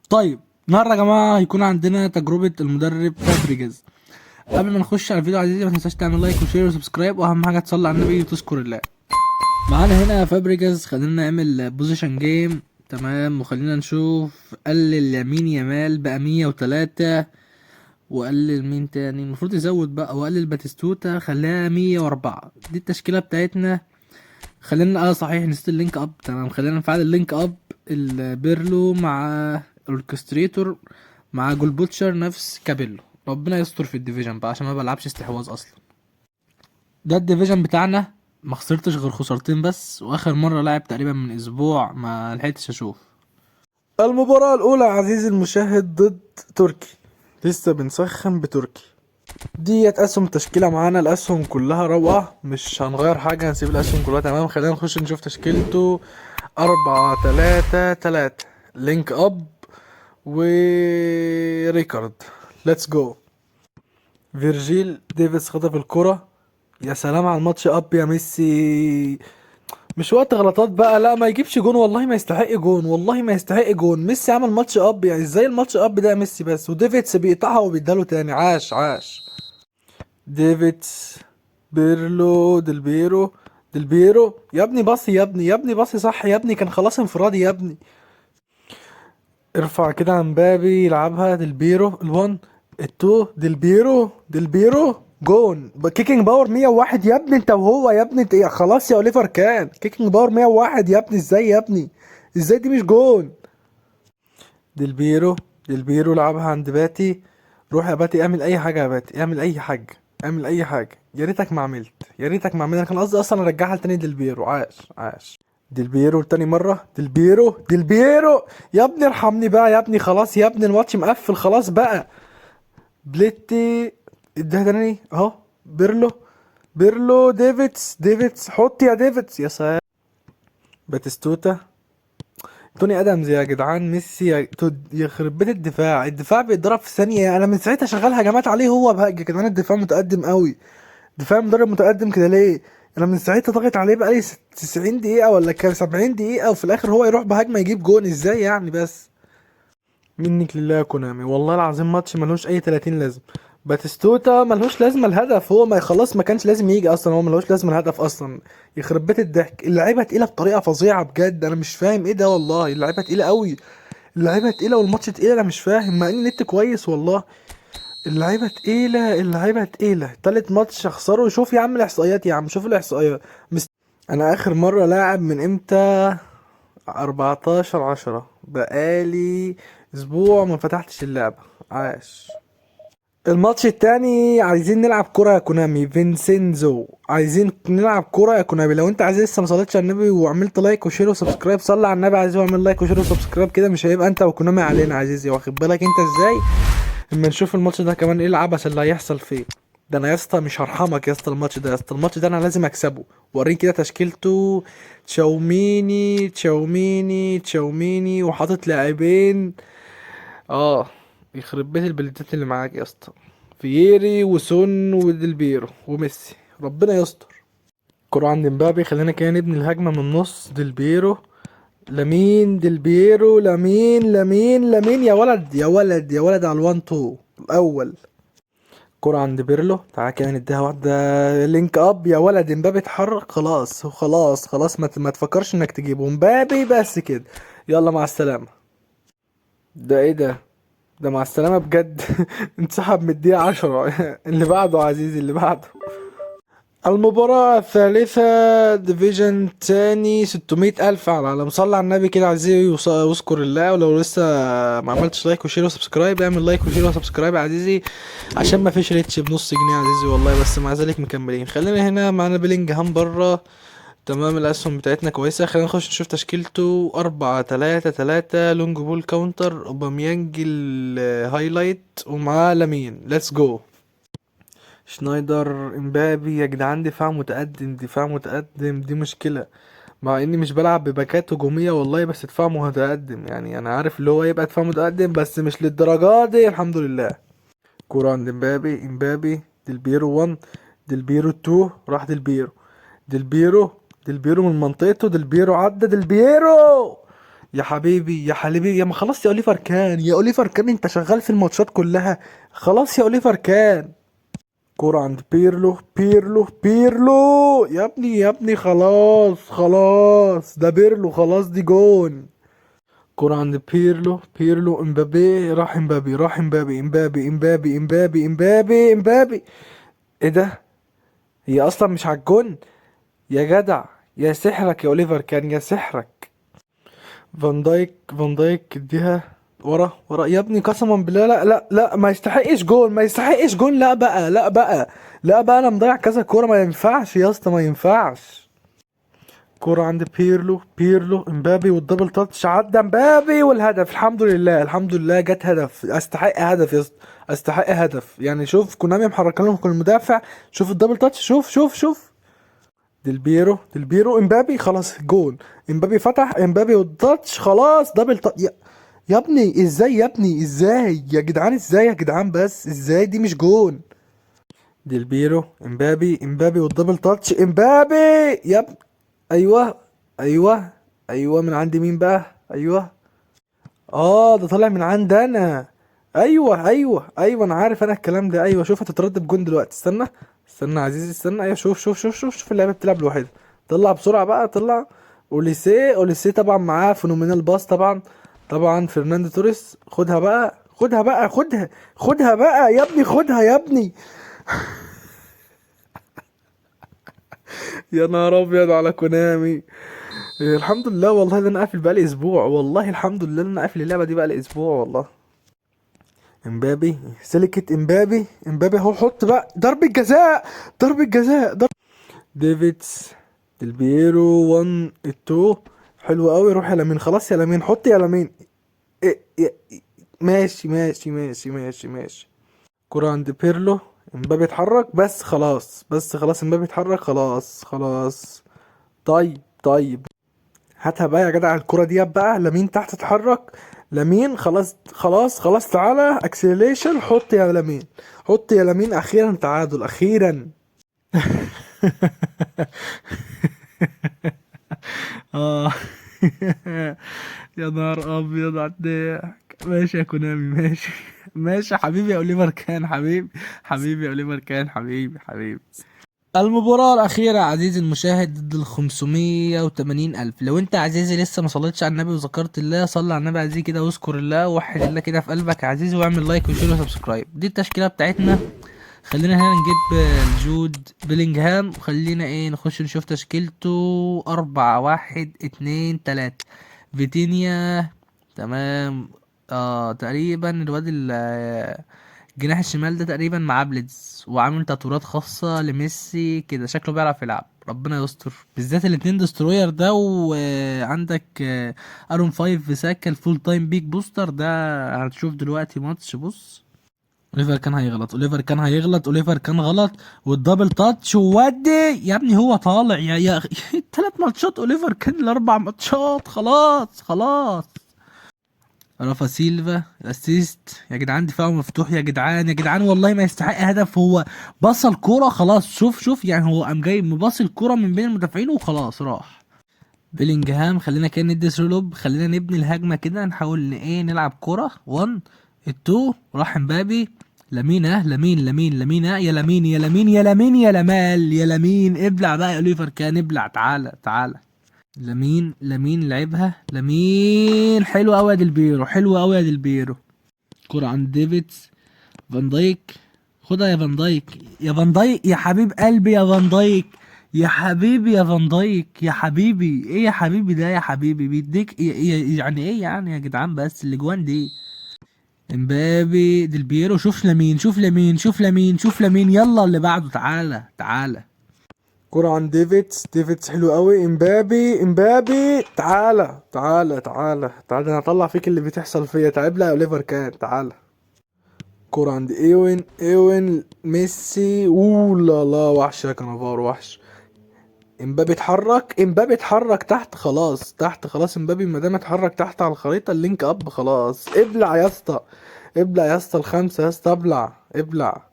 طيب النهارده يا جماعه هيكون عندنا تجربه المدرب فابريجاز. قبل ما نخش على الفيديو عزيزي ما تنساش تعمل لايك وشير وسبسكرايب، واهم حاجه تصلي على النبي وتذكر الله. معانا هنا فابريجاز، خلينا نعمل بوزيشن جيم. تمام، وخلينا نشوف. قلل يمين يمال بقى 103، وقلل مين تاني المفروض يزود بقى، وقلل باتيستوتا خليها 104. دي التشكيله بتاعتنا. خلينا صحيح نسيت اللينك اب. تمام، خلينا نفعل اللينك اب. البيرلو مع اوركستريتور مع جول بوتشر نفس كابيلو. ربنا يستر في الديفيجن بقى عشان ما بلعبش استحواذ اصلا. ده الديفيجن بتاعنا، ما خسرتش غير خسارتين بس، واخر مره لعب تقريبا من اسبوع ما لحقتش اشوف. المباراة الأولى عزيزي المشاهد ضد تركي، لسه بنسخن بتركي. ديت أسهم تشكيلة معانا، الأسهم كلها روعة، مش هنغير حاجة، هنسيب الأسهم كلها تمام. خلينا نخش نشوف تشكيلته. 4-3-3 لينك أب وريكارد. ليتس جو. فيرجيل ديفيس خطف الكرة. يا سلام على الماتش اب يا ميسي. مش وقت غلطات بقى، لا ما يجيبش جون، والله ما يستحق جون، والله ما يستحق جون. ميسي عمل ماتش اب، يعني ازاي الماتش اب ده يا ميسي بس، وديفيدز بيقطعها وبيداله تاني. عاش عاش ديفيدز. بيرلو ديلبيرو. ديلبيرو يا ابني باصي، يا ابني يا ابني باصي صح يا ابني، كان خلاص انفرادي يا ابني. ارفع كده عن مبابي يلعبها ديلبيرو. الوان التو ديلبيرو. ديلبيرو جون. كيكينج باور 101 يا ابني، انت وهو يا ابني، انت خلاص يا اوليفر كان كيكينج باور 101 يا ابني. ازاي يا ابني، ازاي دي مش جون؟ ديلبيرو. ديلبيرو لعبها عند باتي. روح يا باتي اعمل اي حاجه، يا باتي اعمل اي حاجه، اعمل اي حاجه. يا ريتك ما عملت، يا ريتك ما عملت، انا كان قصدي اصلا ارجعها لتاني ديلبيرو. عاش عاش ديلبيرو لتاني مره. ديلبيرو. ديلبيرو يا ابني ارحمني بقى يا ابني، خلاص يا ابني الماتش مقفل خلاص بقى. بليتي اديها تاني اهو. بيرلو. بيرلو ديفيدز. ديفيدز حط يا ديفيدز. يا سلام. باتيستوتا. توني ادمز يا جدعان. ميسي يخرب بيت الدفاع. الدفاع بيتضرب في ثانيه، انا من ساعتها شغال هجمات عليه هو بقى. يا جدعان الدفاع متقدم قوي، دفاع مدرب متقدم كده ليه؟ انا من ساعتها ضاغط عليه بقالي 90 دقيقه ولا كام 70 دقيقه، وفي الاخر هو يروح بهجمه يجيب جون. ازاي يعني بس؟ منك لله يا كونامي، والله العظيم ماتش ملوش اي 30 لازم. باتيستوتا ملهوش لازمه الهدف، هو ما خلاص ما كانش لازم يجي اصلا، هو ملهوش لازمه الهدف اصلا. يخرب بيت الضحك. اللعيبه تقيله بطريقه فظيعه بجد، انا مش فاهم ايه ده والله. اللعيبه تقيله قوي، اللعيبه تقيله والماتش تقيل، انا مش فاهم مع ان النت كويس والله. اللعيبه تقيله، اللعيبه تقيله. تالت ماتش اخسره. شوف يا عم الاحصائيات، يا عم شوف الاحصائيات. انا اخر مره لاعب من امتى؟ 14/10، بقالي اسبوع ما فتحتش اللعبة. عاش. الماتش التاني عايزين نلعب كرة يا كونامي. فينسينزو عايزين نلعب كرة يا كونامي. لو انت عايز لسه ما صليتش على النبي وعملت لايك وشير وسبسكرايب، صلي على النبي عايز واعمل لايك وشير وسبسكرايب، كده مش هيبقى انت وكونامي علينا عزيزي، واخد بالك انت ازاي؟ اما نشوف الماتش ده كمان ايه العبث اللي هيحصل فيه. ده انا يا اسطى مش هرحمك يا اسطى. الماتش ده يا اسطى، الماتش ده انا لازم اكسبه. وريني كده تشكيلته. تشاوميني تشاوميني تشاوميني وحاطط لاعبين. اه يخرب بيت البلدات اللي معاك يا اسطى. فييري وسون وديلبيرو وميسي. ربنا يستر. كرة عند مبابي، خلينا كده نبني الهجمة من النص. ديلبيرو. لامين. ديلبيرو. لامين لامين لامين يا ولد يا ولد يا ولد على الوان تو الاول. كرة عند بيرلو، تعالى كده نديها واحدة لينك اب يا ولد. مبابي اتحرك خلاص، خلاص خلاص، ما تفكرش انك تجيبه مبابي بس كده. يلا مع السلامة. ده ايه ده؟ ده مع السلامة بجد. انسحب من الدقيقة 10. اللي بعده عزيزي، اللي بعده. المباراة الثالثة ديفيجن تاني. 600 ألف على مصلي على النبي كده عزيزي، واذكر الله. ولو لسه ما عملتش لايك وشير وسبسكرايب، اعمل لايك وشير وسبسكرايب يا عزيزي، عشان ما فيش ريتش بنص جنيه يا عزيزي والله. بس مع ذلك مكملين. خلينا هنا معانا بيلينجهام بره. تمام، الأسهم بتاعتنا كويسة. خلينا نخش نشوف تشكيلته. 4-3-3 لونج بول كاونتر. اوباميانج الهايلايت ومعاه لامين. ليتس جو. شنايدر. امبابي. يا جدعان دفاع متقدم، دفاع متقدم، دي مشكلة. مع اني مش بلعب بباكات هجومية والله، بس دفاع متقدم يعني. انا عارف اللي هو يبقى دفاع متقدم بس مش للدرجة دي، الحمد لله. كورة عند امبابي. امبابي. ديلبيرو 1. ديلبيرو 2. راح ديلبيرو. ديلبيرو. ديلبيرو من منطقته. ديلبيرو عدى. ديلبيرو يا حبيبي يا حبيبي، يا ما خلاص يا اوليفر كان، يا اوليفر كان انت شغال في الماتشات كلها. خلاص يا اوليفر كان. كرة عند بيرلو، بيرلو بيرلو، يا ابني يا ابني، خلاص خلاص، ده بيرلو خلاص، دي جون. كرة عند بيرلو، بيرلو امبابي، راح امبابي، راح امبابي، امبابي امبابي امبابي امبابي امبابي. ايه ده؟ هي اصلا مش على الجون. يا جدع، يا سحرك يا اوليفر كان، يا سحرك. فان دايك، فان دايك اديها ورا ورا يا ابني، قسما بالله، لا لا لا، ما يستحقش جون، ما يستحقش جون، لا بقى لا بقى. لا بقى، انا مضيع كذا كوره، ما ينفعش يا اسطى، ما ينفعش. كوره عند بيرلو، بيرلو امبابي، والدبل تاتش عدى امبابي، والهدف، الحمد لله الحمد لله، جت هدف، استحق هدف يا اسطى، استحق هدف يعني. شوف كونامي محرك لهم كل المدافع، شوف الدبل تاتش، شوف شوف شوف. ديل بيرو، ديل بيرو امبابي، خلاص جون. امبابي فتح، امبابي والتاتش، خلاص دبل تاتش. يا ابني ازاي، يا ابني ازاي يا جدعان، ازاي يا جدعان، بس ازاي دي مش جون؟ ديل بيرو امبابي، امبابي والدبل تاتش، امبابي. يا ابني، ايوه ايوه ايوه، من عند مين بقى؟ ايوه. اه، ده طالع من عند انا. ايوه ايوه ايوه، انا عارف انا الكلام ده، ايوه. شوف هتترد بجون دلوقتي، استنى. استنى يا عزيزي، استنى، ايوه، شوف شوف شوف شوف شوف اللعيبه بتلعب لوحدها. طلع بسرعه بقى، طلع. اوليسيه، اوليسيه طبعا معاه فينومينال باس طبعا. طبعا فرناندو توريس، خدها بقى، خدها بقى، خدها. خدها بقى يا ابني، خدها يا ابني. يا نهار ابيض على كونامي. إيه، الحمد لله والله، ده انا قافل بقالي اسبوع، والله الحمد لله ان انا قافل اللعبه دي بقالي اسبوع والله. امبابي، سلكت امبابي، امبابي اهو، حط بقى ضربة جزاء، ضربة جزاء، ديفيدز، البيرو 1 2. حلو قوي، روح يا لامين، خلاص يا لامين، حط يا لامين. إيه إيه. ماشي ماشي ماشي ماشي ماشي. كرة عند بيرلو، امبابي اتحرك، بس خلاص، بس خلاص، امبابي اتحرك، خلاص خلاص. طيب طيب. هاتها بقى يا جدع، الكرة دي بقى، لامين تحت اتحرك. لامين، خلاص خلاص خلاص، تعالى اكسلريشن، حط يا لامين. حط يا لامين، اخيرا تعادل، اخيرا. اه. يا نهار ابيض على الضحك. ماشي يا كونامي، ماشي. ماشي يا حبيبي يا اوليفر كان، حبيبي. حبيبي يا اوليفر كان، حبيبي حبيبي. المباراة الأخيرة عزيزي المشاهد ضد ال 580 ألف. لو أنت عزيزي لسه ما صليتش على النبي وذكرت الله، صلي على النبي عزيزي كده، واذكر الله، ووحد الله كده في قلبك يا عزيزي، واعمل لايك وشير وسبسكرايب. دي التشكيلة بتاعتنا. خلينا هنا نجيب الجود بيلينجهام، وخلينا ايه نخش نشوف تشكيلته. 4 1 2 3. فيتينيا. تمام. تقريبا الواد الجناح الشمال ده تقريبا معاه بليدز، وعامل تاتورات خاصة لميسي كده، شكله بيعرف يلعب، ربنا يستر، بالذات الاتنين دستروير ده. وعندك ارون 5 في ساكا الفول تايم بيك بوستر ده. هتشوف دلوقتي ماتش، بص. اوليفر كان هيغلط، اوليفر كان هيغلط، اوليفر كان غلط. والدبل تاتش، وودي يا ابني، هو طالع يا 3 ماتشات اوليفر كان، ال4 ماتشات، خلاص خلاص. رافا سيلفا اسيست يا جدعان، دفاعه مفتوح يا جدعان، يا جدعان والله ما يستحق هدف، هو بص الكوره خلاص، شوف شوف يعني، هو قام جاي مباص الكوره من بين المدافعين وخلاص راح. بيلينجهام، خلينا كده ندي سلوب، خلينا نبني الهجمه كده، نحاول ايه نلعب كوره 1 2. راح امبابي. لامين، لامين لامين لامين، يا لامين يا لامين يا لامين يا لمال يا لامين، ابلع بقى يا اوليفر كان، ابلع، تعالى تعالى. لامين لامين لعبها لامين، حلو قوي يا ديلبيرو، حلو قوي يا ديلبيرو. كرة عند ديفيدز. فان دايك، خدها يا فان دايك، يا فان دايك يا حبيب قلبي يا فان دايك. يا حبيبي يا فان دايك، يا حبيبي، ايه يا حبيبي ده، يا حبيبي بيديك يعني ايه يعني يا جدعان، بس الاجوان دي. امبابي، ديل بيرو، شوف لامين، شوف لامين، شوف لامين، شوف لامين، يلا اللي بعده، تعالى تعالى. كرة عن ديفيدز، ديفيدز حلو قوي، امبابي امبابي، تعالى تعالى تعالى تعالى، انا هطلع فيك اللي بتحصل فيا، تعب لها يا اوليفر كان، تعالى. كرة عند ايوين، ايوين ميسي، اوه لا لا، وحش يا كانافارو، وحش. امبابي اتحرك، امبابي اتحرك تحت، خلاص تحت، خلاص امبابي ما دام اتحرك تحت على الخريطة، اللينك اب، خلاص ابلع يا اسطى. ابلع يا اسطى ال5 يا اسطى، ابلع ابلع.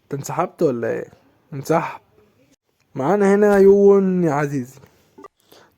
انت انسحبت ولا ايه؟ انسحب. معانا هنا يون يا عزيزي.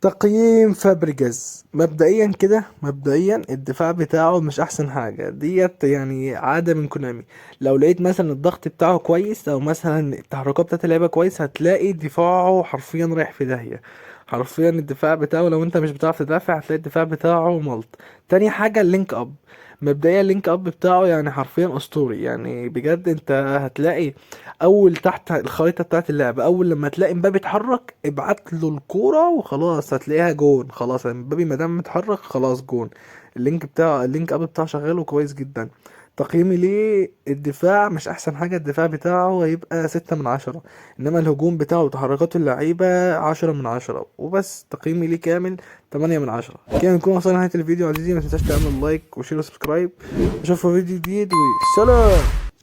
تقييم فابريجاز مبدئيا كده، مبدئيا الدفاع بتاعه مش احسن حاجة ديت، يعني عادة من كونامي. لو لقيت مثلا الضغط بتاعه كويس او مثلا التحركات بتاعت اللعبة كويس، هتلاقي دفاعه حرفيا رايح في داهية. حرفيا الدفاع بتاعه لو انت مش بتعرف تدافع هتلاقي الدفاع بتاعه ملط. تاني حاجة اللينك اب. مبدئيا اللينك اب بتاعه يعني حرفيا اسطوري، يعني بجد انت هتلاقي اول تحت الخريطه بتاعت اللعبه، اول لما تلاقي مبابي اتحرك ابعت له الكوره وخلاص هتلاقيها جون. خلاص مبابي ما دام متحرك خلاص جون. اللينك اب بتاعه شغال وكويس جدا. تقييمي ليه، الدفاع مش احسن حاجه، الدفاع بتاعه هيبقى 6/10، انما الهجوم بتاعه وتحركات اللعيبه 10/10 وبس. تقييمي ليه كامل 8/10. كده نكون وصلنا لنهايه الفيديو. عزيزي ما تنساش تعمل لايك وشير وسبسكرايب. اشوفكم في فيديو جديد وسلام.